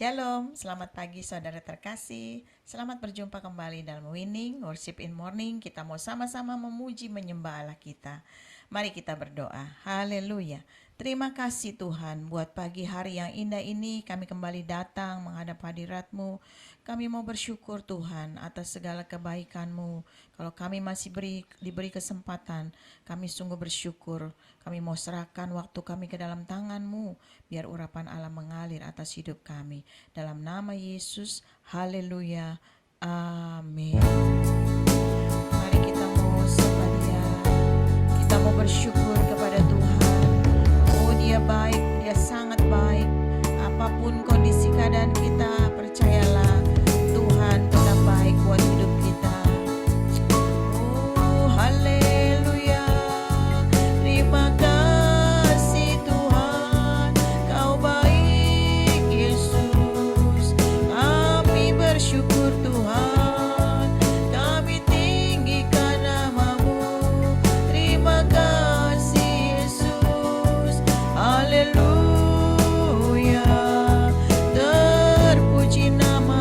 Shalom, selamat pagi saudara terkasih. Selamat berjumpa kembali dalam Winning Worship in Morning. Kita mau sama-sama memuji menyembah Allah kita. Mari kita berdoa. Haleluya. Terima kasih Tuhan buat pagi hari yang indah ini kami kembali datang menghadap hadirat-Mu. Kami mau bersyukur Tuhan atas segala kebaikan-Mu. Kalau kami masih diberi kesempatan, kami sungguh bersyukur. Kami mau serahkan waktu kami ke dalam tangan-Mu, biar urapan Allah mengalir atas hidup kami. Dalam nama Yesus, haleluya, amin. Mari kita mau sembah Dia. Kita mau bersyukur kepada Tuhan. Oh, Dia baik, Dia sangat baik. Apapun kondisi keadaan kita, percayalah Tuhan tetap baik buat hidup kita. Oh, haleluya. Terima kasih Tuhan, Kau baik Yesus. Kami bersyukur Tuhan, kami tinggikan nama-Mu. Terima kasih Yesus, haleluya. Terpuji nama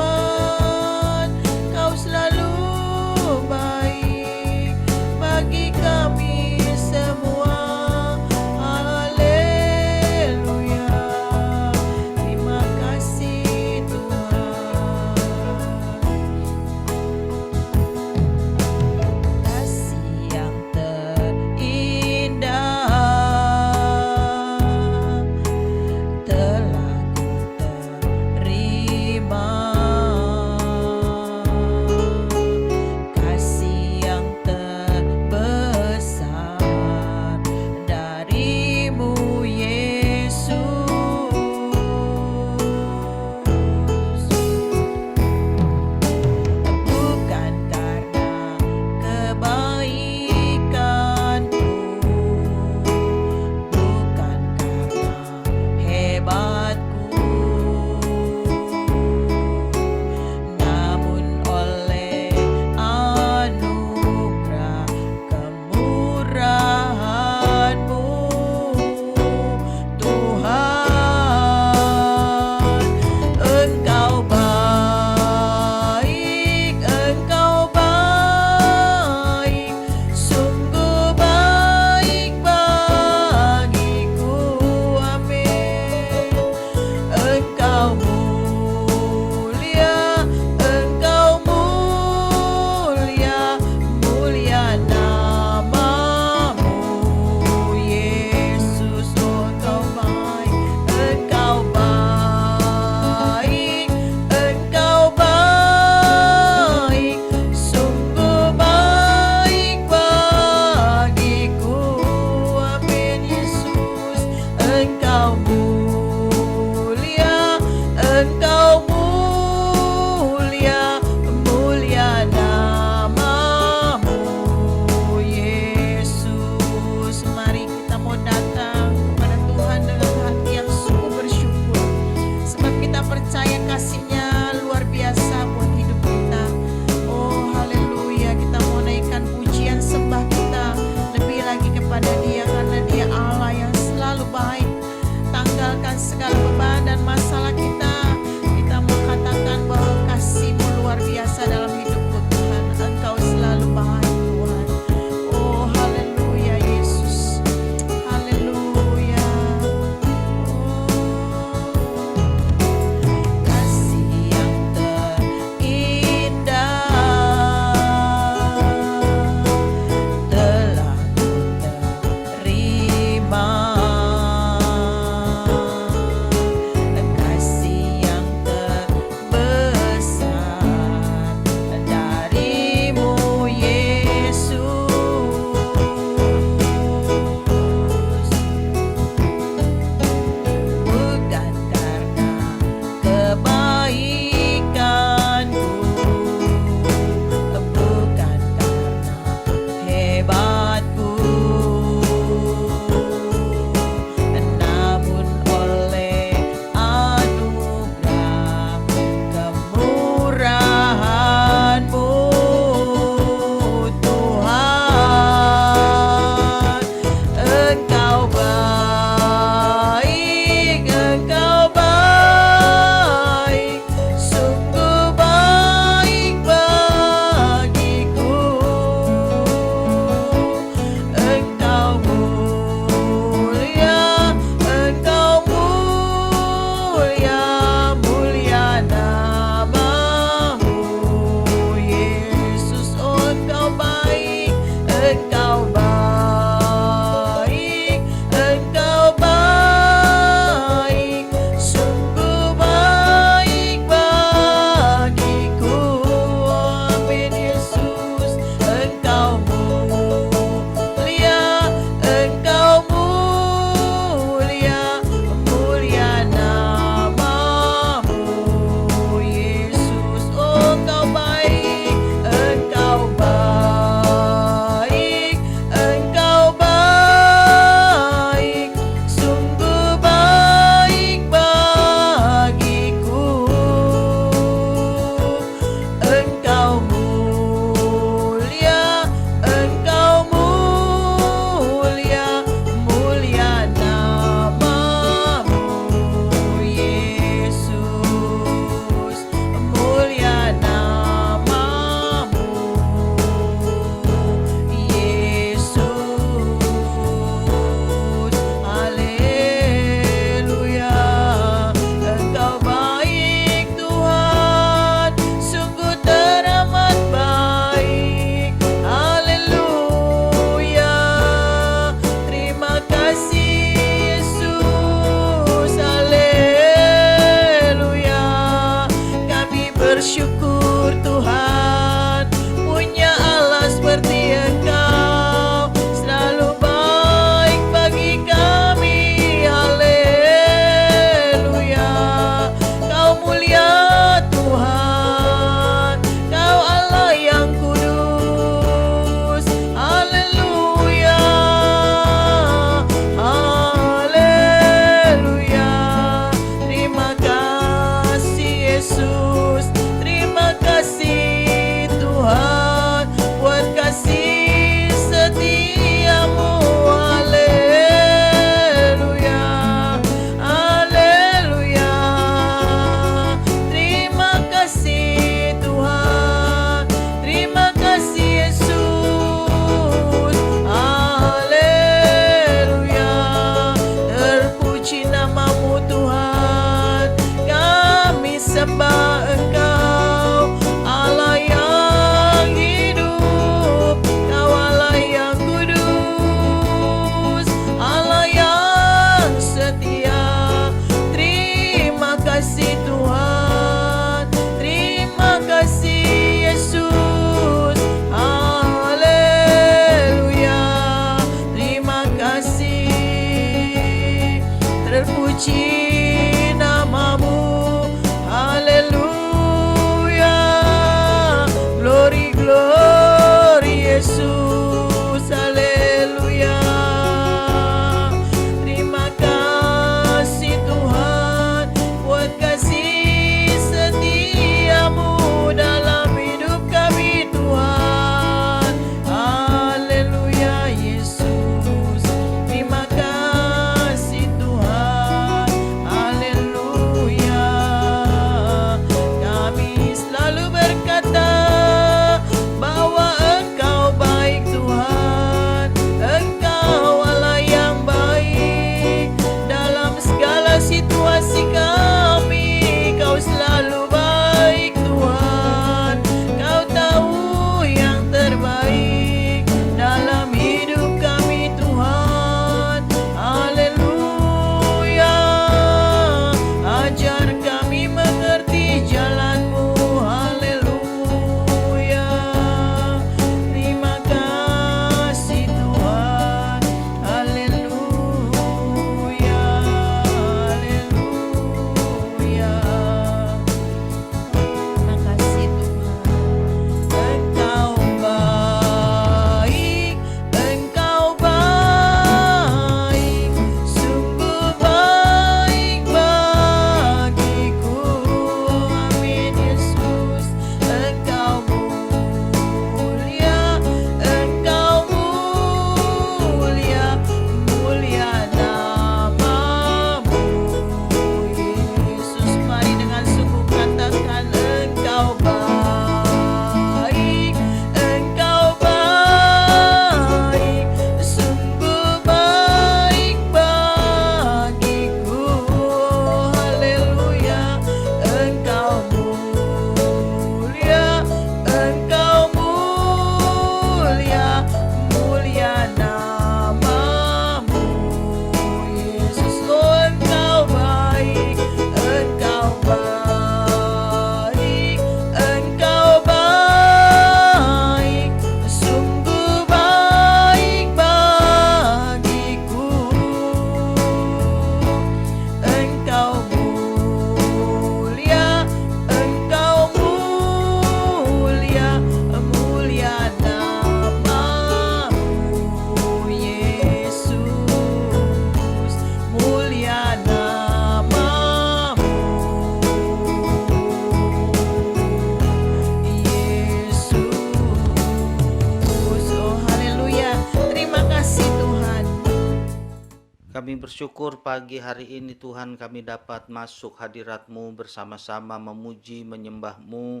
Kami bersyukur pagi hari ini Tuhan kami dapat masuk hadirat-Mu bersama-sama memuji, menyembah-Mu.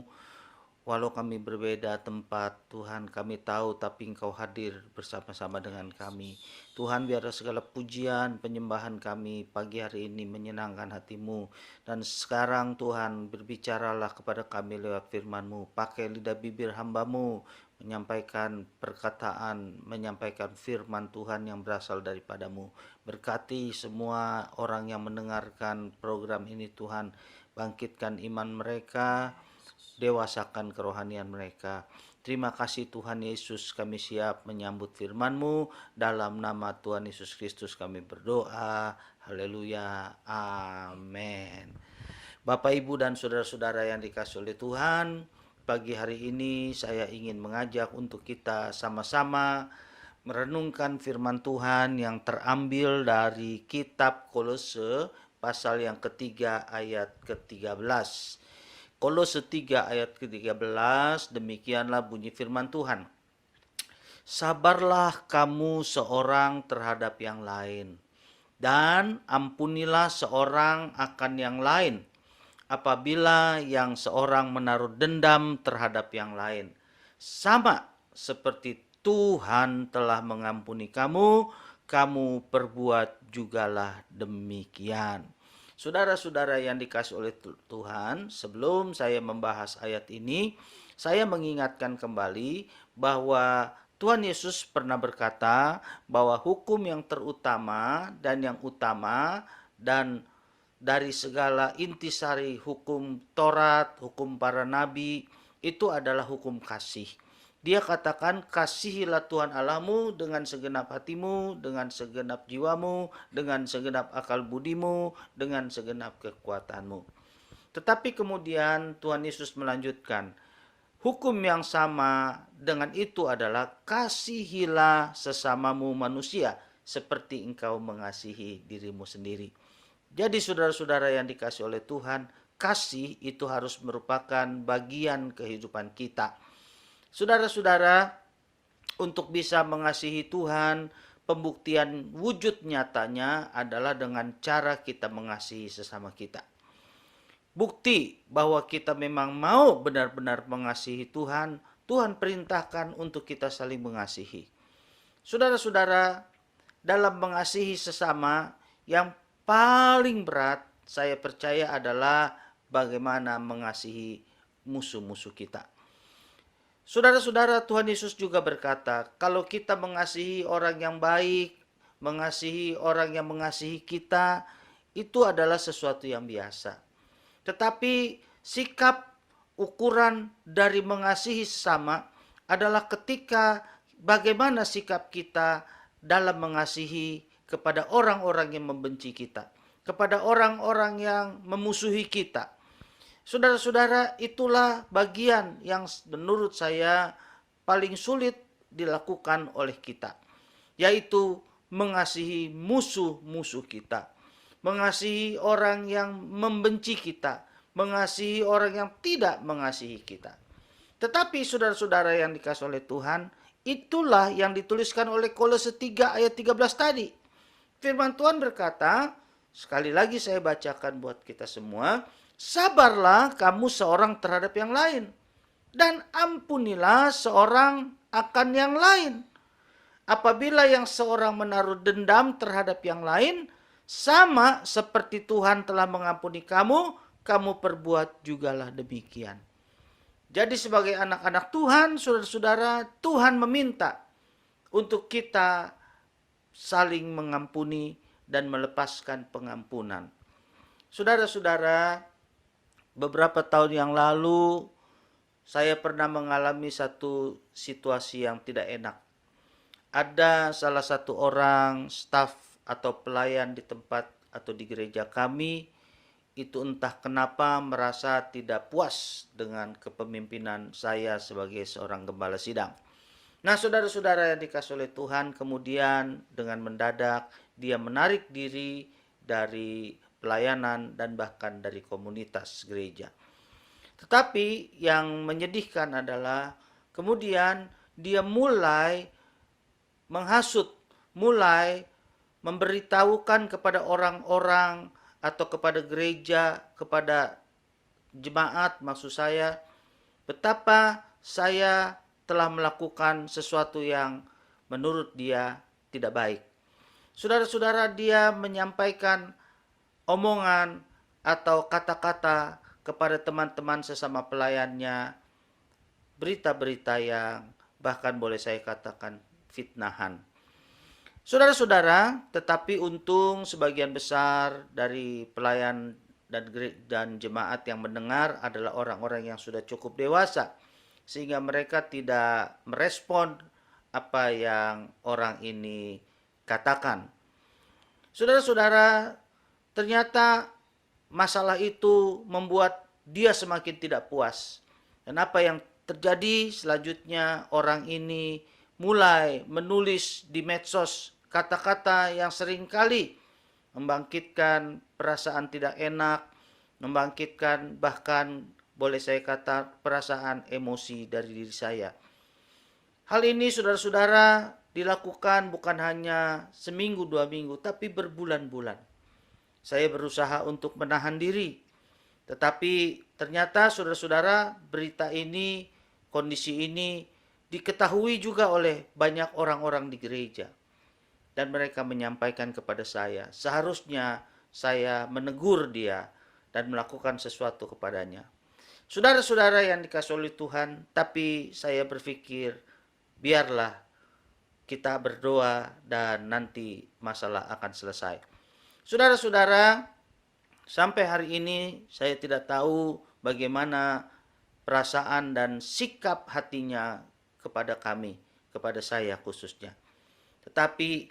Walau kami berbeda tempat, Tuhan kami tahu tapi Engkau hadir bersama-sama dengan kami. Tuhan biarlah segala pujian, penyembahan kami pagi hari ini menyenangkan hati-Mu. Dan sekarang Tuhan berbicaralah kepada kami lewat firman-Mu. Pakai lidah bibir hamba-Mu menyampaikan perkataan, menyampaikan firman Tuhan yang berasal daripada-Mu. Berkati semua orang yang mendengarkan program ini Tuhan. Bangkitkan iman mereka, dewasakan kerohanian mereka. Terima kasih Tuhan Yesus, kami siap menyambut firman-Mu. Dalam nama Tuhan Yesus Kristus kami berdoa. Haleluya. Amin. Bapak, Ibu, dan saudara-saudara yang dikasihi oleh Tuhan, pagi hari ini saya ingin mengajak untuk kita sama-sama merenungkan firman Tuhan yang terambil dari kitab Kolose pasal yang ketiga ayat ke-13. Kolose 3 ayat ke-13, demikianlah bunyi firman Tuhan. Sabarlah kamu seorang terhadap yang lain, dan ampunilah seorang akan yang lain, apabila yang seorang menaruh dendam terhadap yang lain. Sama seperti Tuhan telah mengampuni kamu, kamu perbuat jugalah demikian. Saudara-saudara yang dikasihi oleh Tuhan, sebelum saya membahas ayat ini, saya mengingatkan kembali bahwa Tuhan Yesus pernah berkata bahwa hukum yang terutama dan yang utama dan dari segala intisari hukum Taurat, hukum para nabi, itu adalah hukum kasih. Dia katakan, kasihilah Tuhan Allahmu dengan segenap hatimu, dengan segenap jiwamu, dengan segenap akal budimu, dengan segenap kekuatanmu. Tetapi kemudian Tuhan Yesus melanjutkan, hukum yang sama dengan itu adalah kasihilah sesamamu manusia, seperti engkau mengasihi dirimu sendiri. Jadi saudara-saudara yang dikasihi oleh Tuhan, kasih itu harus merupakan bagian kehidupan kita. Saudara-saudara, untuk bisa mengasihi Tuhan, pembuktian wujud nyatanya adalah dengan cara kita mengasihi sesama kita. Bukti bahwa kita memang mau benar-benar mengasihi Tuhan, Tuhan perintahkan untuk kita saling mengasihi. Saudara-saudara, dalam mengasihi sesama, yang paling berat saya percaya adalah bagaimana mengasihi musuh-musuh kita. Saudara-saudara, Tuhan Yesus juga berkata, kalau kita mengasihi orang yang baik, mengasihi orang yang mengasihi kita, itu adalah sesuatu yang biasa. Tetapi sikap ukuran dari mengasihi sesama adalah ketika bagaimana sikap kita dalam mengasihi kepada orang-orang yang membenci kita, kepada orang-orang yang memusuhi kita. Saudara-saudara, itulah bagian yang menurut saya paling sulit dilakukan oleh kita, yaitu mengasihi musuh-musuh kita, mengasihi orang yang membenci kita, mengasihi orang yang tidak mengasihi kita. Tetapi saudara-saudara yang dikasihi oleh Tuhan, itulah yang dituliskan oleh Kolose 3 ayat 13 tadi. Firman Tuhan berkata, sekali lagi saya bacakan buat kita semua, sabarlah kamu seorang terhadap yang lain, dan ampunilah seorang akan yang lain. Apabila yang seorang menaruh dendam terhadap yang lain, sama seperti Tuhan telah mengampuni kamu, kamu perbuat jugalah demikian. Jadi sebagai anak-anak Tuhan, saudara-saudara, Tuhan meminta untuk kita saling mengampuni dan melepaskan pengampunan. Saudara-saudara, beberapa tahun yang lalu saya pernah mengalami satu situasi yang tidak enak. Ada salah satu orang staf atau pelayan di tempat atau di gereja kami, itu entah kenapa merasa tidak puas dengan kepemimpinan saya sebagai seorang gembala sidang. Nah, saudara-saudara yang dikasihi oleh Tuhan, kemudian dengan mendadak dia menarik diri dari pelayanan dan bahkan dari komunitas gereja. Tetapi yang menyedihkan adalah kemudian dia mulai menghasut, mulai memberitahukan kepada orang-orang atau kepada gereja, kepada jemaat maksud saya, betapa saya telah melakukan sesuatu yang menurut dia tidak baik. Saudara-saudara, dia menyampaikan omongan atau kata-kata kepada teman-teman sesama pelayannya, berita-berita yang bahkan boleh saya katakan fitnahan. Saudara-saudara, tetapi untung sebagian besar dari pelayan dan jemaat yang mendengar adalah orang-orang yang sudah cukup dewasa, sehingga mereka tidak merespon apa yang orang ini katakan. Saudara-saudara, ternyata masalah itu membuat dia semakin tidak puas. Dan apa yang terjadi selanjutnya, orang ini mulai menulis di medsos kata-kata yang seringkali membangkitkan perasaan tidak enak, membangkitkan bahkan boleh saya kata perasaan emosi dari diri saya. Hal ini saudara-saudara dilakukan bukan hanya seminggu, 2 minggu, tapi berbulan-bulan. Saya berusaha untuk menahan diri. Tetapi ternyata saudara-saudara, berita ini, kondisi ini diketahui juga oleh banyak orang-orang di gereja. Dan mereka menyampaikan kepada saya, seharusnya saya menegur dia dan melakukan sesuatu kepadanya. Saudara-saudara yang dikasihi oleh Tuhan, tapi saya berpikir, biarlah kita berdoa dan nanti masalah akan selesai. Saudara-saudara, sampai hari ini saya tidak tahu bagaimana perasaan dan sikap hatinya kepada kami, kepada saya khususnya. Tetapi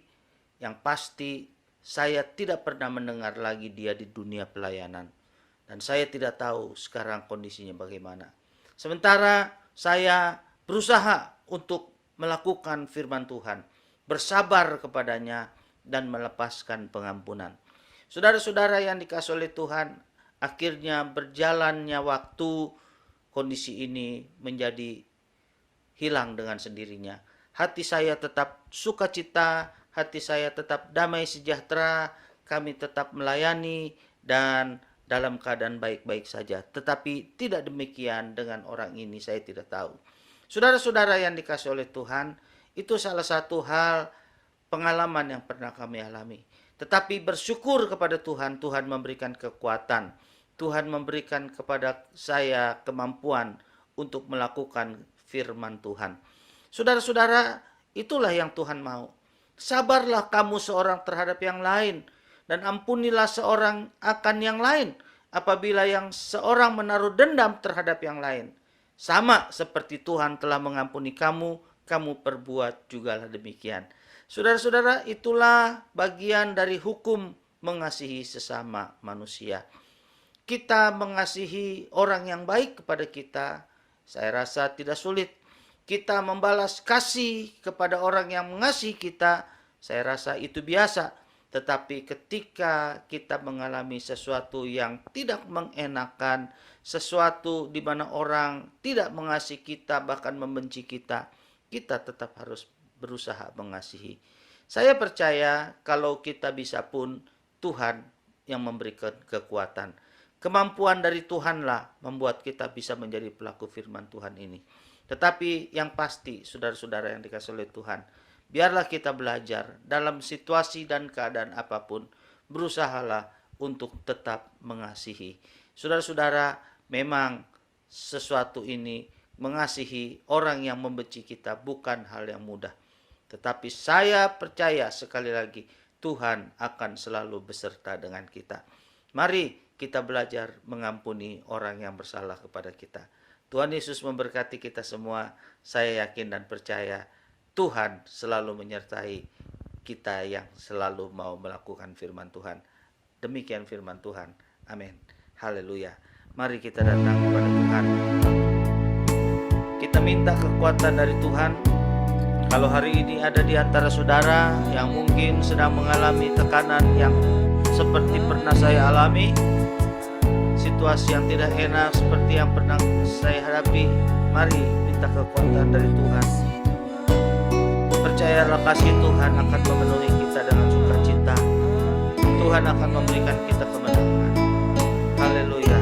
yang pasti saya tidak pernah mendengar lagi dia di dunia pelayanan. Dan saya tidak tahu sekarang kondisinya bagaimana. Sementara saya berusaha untuk melakukan firman Tuhan, bersabar kepadanya dan melepaskan pengampunan. Saudara-saudara yang dikasihi oleh Tuhan, akhirnya berjalannya waktu, kondisi ini menjadi hilang dengan sendirinya. Hati saya tetap sukacita, hati saya tetap damai sejahtera, kami tetap melayani dan dalam keadaan baik-baik saja. Tetapi tidak demikian dengan orang ini, saya tidak tahu. Saudara-saudara yang dikasihi oleh Tuhan, itu salah satu hal pengalaman yang pernah kami alami. Tetapi bersyukur kepada Tuhan, Tuhan memberikan kekuatan. Tuhan memberikan kepada saya kemampuan untuk melakukan firman Tuhan. Saudara-saudara, itulah yang Tuhan mau. Sabarlah kamu seorang terhadap yang lain, dan ampunilah seorang akan yang lain apabila yang seorang menaruh dendam terhadap yang lain. Sama seperti Tuhan telah mengampuni kamu, kamu perbuat jugalah demikian. Saudara-saudara, itulah bagian dari hukum mengasihi sesama manusia. Kita mengasihi orang yang baik kepada kita, saya rasa tidak sulit. Kita membalas kasih kepada orang yang mengasihi kita, saya rasa itu biasa. Tetapi ketika kita mengalami sesuatu yang tidak mengenakan, sesuatu di mana orang tidak mengasihi kita, bahkan membenci kita, kita tetap harus berusaha mengasihi. Saya percaya kalau kita bisa pun, Tuhan yang memberikan kekuatan. Kemampuan dari Tuhanlah membuat kita bisa menjadi pelaku firman Tuhan ini. Tetapi yang pasti, saudara-saudara yang dikasihi oleh Tuhan, biarlah kita belajar dalam situasi dan keadaan apapun, berusahalah untuk tetap mengasihi. Saudara-saudara, memang sesuatu ini, mengasihi orang yang membenci kita bukan hal yang mudah. Tetapi saya percaya sekali lagi, Tuhan akan selalu beserta dengan kita. Mari kita belajar mengampuni orang yang bersalah kepada kita. Tuhan Yesus memberkati kita semua. Saya yakin dan percaya Tuhan selalu menyertai kita yang selalu mau melakukan firman Tuhan. Demikian firman Tuhan. Amin. Haleluya. Mari kita datang kepada Tuhan. Kita minta kekuatan dari Tuhan. Kalau hari ini ada di antara saudara yang mungkin sedang mengalami tekanan yang seperti pernah saya alami, situasi yang tidak enak seperti yang pernah saya hadapi, mari minta kekuatan dari Tuhan. percayalah kasih Tuhan akan memenuhi kita dengan sukacita. Tuhan akan memberikan kita kemenangan. Haleluya.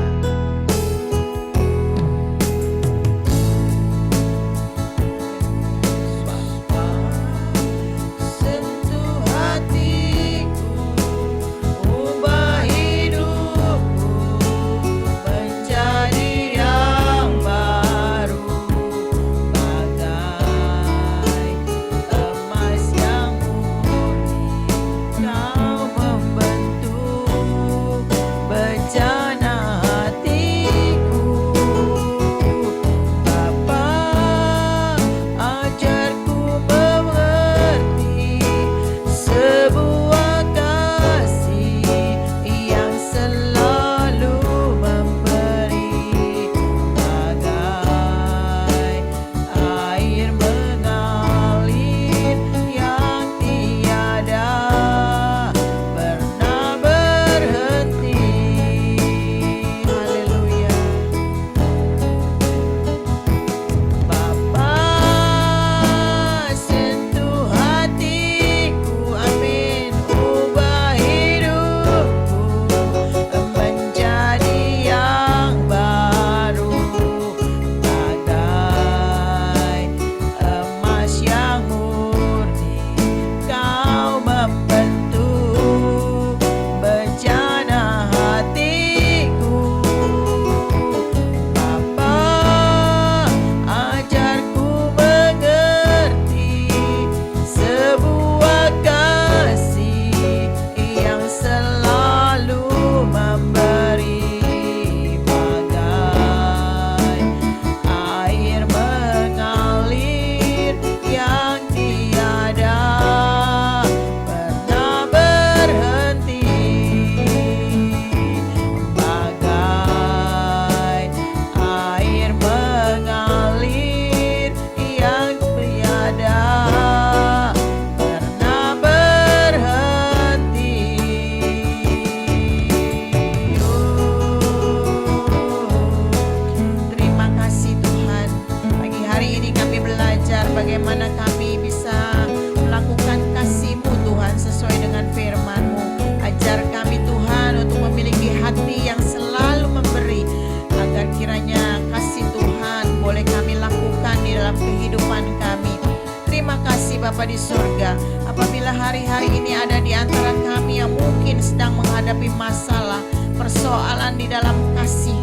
Sentuh hatiku, ubah hidupku menjadi yang baru, bagai emas yang murni. Kau membentuk bejana hatiku, Bapa, ajarku mengerti sebuah kasih yang selalu memberi, bagai air mengalir yang tiada pernah berhenti. Haleluya. Bapa, sentuh hatiku, amin. Ubah hidupku menjadi yang baru, bagai emas yang murni. Kau membentuk bejana hatiku, Bapa, ajarku mengerti sebuah kasih yang selalu memberi, bagai air mengalir yang tiada pernah berhenti, bagai air mengalir yang tiada pernah berhenti. Terima kasih Tuhan. Pagi hari ini kami belajar bagaimana kami bisa melakukan kasih-Mu Tuhan sesuai dengan firman-Mu. Ajar kami Tuhan untuk memiliki hati yang selalu memberi, agar kiranya kasih Tuhan boleh kami lakukan di dalam kehidupan kami. Terima kasih Bapa di surga. Apabila hari-hari ini ada di antara kami yang mungkin sedang menghadapi masalah, persoalan di dalam kasih,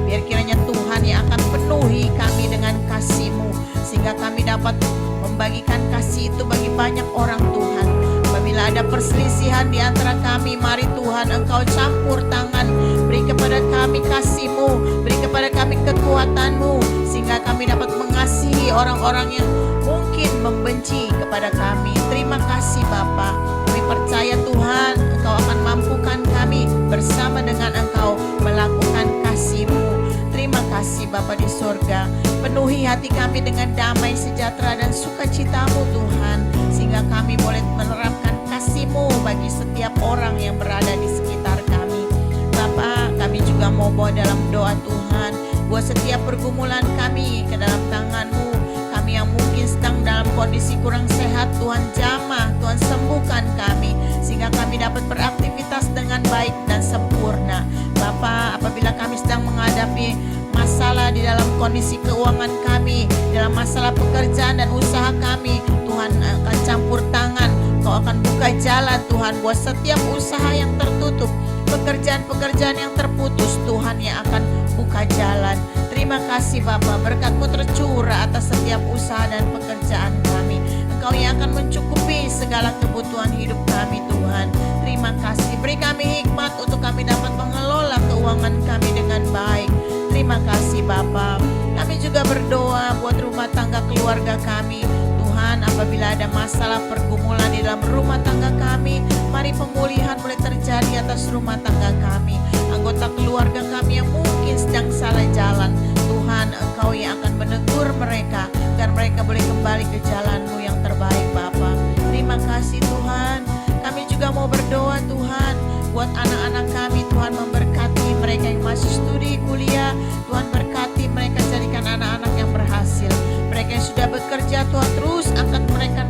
biar kiranya Tuhan yang akan penuhi kami dengan kasih-Mu, sehingga kami dapat membagikan kasih itu bagi banyak orang Tuhan. Apabila ada perselisihan di antara kami, mari Tuhan Engkau campur tangan, beri kepada kami kasih-Mu, beri kepada kami kekuatan-Mu, sehingga kami dapat mengasihi orang-orang yang mungkin membenci kepada kami. Terima kasih Bapa. Kami percaya Tuhan Engkau akan mampukan kami bersama dengan Engkau melakukan kasih-Mu. Terima kasih Bapa di surga. Penuhi hati kami dengan damai sejahtera dan sukacita-Mu Tuhan, sehingga kami boleh menerapkan kasih-Mu bagi setiap orang yang berada di sekitar kami. Bapa, kami juga mau bawa dalam doa Tuhan, buat setiap pergumulan kami ke dalam tangan-Mu. Kami yang mungkin sedang dalam kondisi kurang sehat, Tuhan jamah, Tuhan sembuhkan kami, sehingga kami dapat beraktivitas dengan baik dan sempurna. Bapa, apabila kami sedang menghadapi masalah di dalam kondisi keuangan kami, dalam masalah pekerjaan dan usaha kami, Tuhan akan campur tangan. Kau akan buka jalan Tuhan buat setiap usaha yang tertutup, pekerjaan-pekerjaan yang terputus, Tuhan yang akan buka jalan. Terima kasih Bapa, berkat-Mu tercurah atas setiap usaha dan pekerjaan kami. Engkau yang akan mencukupi segala kebutuhan hidup kami Tuhan. Terima kasih, beri kami hikmat untuk kami dapat mengelola keuangan kami dengan baik. Terima kasih Bapa. Kami juga berdoa buat rumah tangga keluarga kami. Tuhan, apabila ada masalah pergumulan di dalam rumah tangga kami, mari pemulihan boleh terjadi atas rumah tangga kami. Anggota keluarga kami yang mungkin sedang salah jalan, Tuhan Engkau yang akan menegur mereka, agar mereka boleh kembali ke jalan-Mu yang terbaik Bapa. Terima kasih Tuhan. Kami juga mau berdoa Tuhan buat anak-anak kami. Tuhan memberkati mereka yang masih studi kuliah. Tuhan berkati mereka, jadikan anak-anak yang berhasil. Mereka yang sudah bekerja, Tuhan terus angkat mereka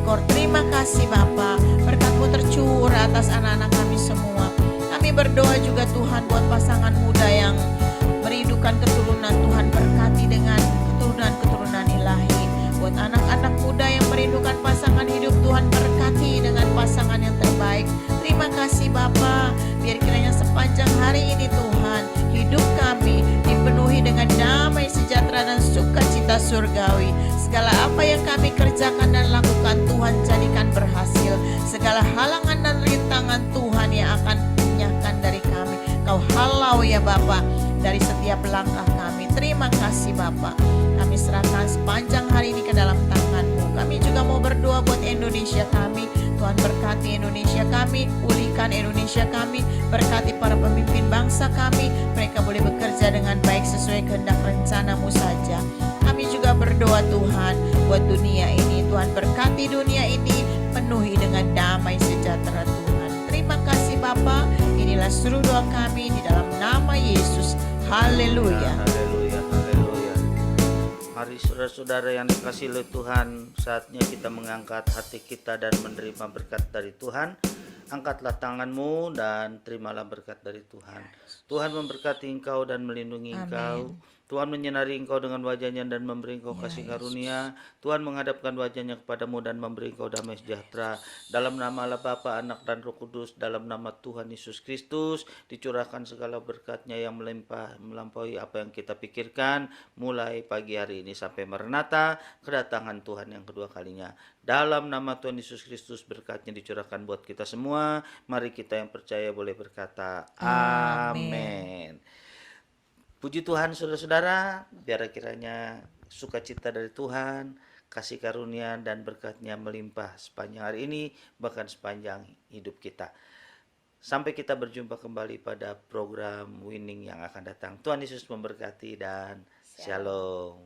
syukur. Terima kasih Bapa, berkat-Mu tercurah atas anak-anak kami semua. Kami berdoa juga Tuhan buat pasangan muda yang merindukan keturunan. Tuhan berkati dengan keturunan-keturunan ilahi. Buat anak-anak muda yang merindukan pasangan hidup, Tuhan berkati dengan pasangan yang terbaik. Terima kasih Bapa, biar kiranya sepanjang hari ini Tuhan, hidup kami dipenuhi dengan damai sejahtera dan sukacita surgawi. Segala apa yang kami kerjakan dan lakukan, Tuhan jadikan berhasil. Segala halangan dan rintangan Tuhan yang akan menyahkan dari kami, Kau halau ya Bapa dari setiap langkah kami. Terima kasih Bapa. Kami serahkan sepanjang hari ini ke dalam tangan-Mu. Kami juga mau berdoa buat Indonesia kami. Tuhan berkati Indonesia kami, pulihkan Indonesia kami, berkati para pemimpin bangsa kami. Mereka boleh bekerja dengan baik sesuai kehendak rencana-Mu saja. Kami juga berdoa Tuhan buat dunia ini. Tuhan berkati dunia ini, penuhi dengan damai sejahtera Tuhan. Terima kasih Bapa. Inilah seluruh doa kami di dalam nama Yesus. Haleluya. Haleluya, haleluya. Mari saudara-saudara yang dikasihi oleh Tuhan, saatnya kita mengangkat hati kita dan menerima berkat dari Tuhan. Angkatlah tanganmu dan terimalah berkat dari Tuhan. Tuhan memberkati engkau dan melindungi engkau. Tuhan menyinari engkau dengan wajahnya dan memberi engkau kasih karunia. Tuhan menghadapkan wajahnya kepadamu dan memberi engkau damai sejahtera. Dalam nama Allah Bapa, Anak dan Roh Kudus, dalam nama Tuhan Yesus Kristus, dicurahkan segala berkat-Nya yang melimpah, melampaui apa yang kita pikirkan, mulai pagi hari ini sampai Maranatha, kedatangan Tuhan yang kedua kalinya. Dalam nama Tuhan Yesus Kristus, berkat-Nya dicurahkan buat kita semua. Mari kita yang percaya boleh berkata, amin. Puji Tuhan saudara-saudara, biar kiranya sukacita dari Tuhan, kasih karunia dan berkat-Nya melimpah sepanjang hari ini, bahkan sepanjang hidup kita. Sampai kita berjumpa kembali pada program Winning yang akan datang. Tuhan Yesus memberkati dan Shalom.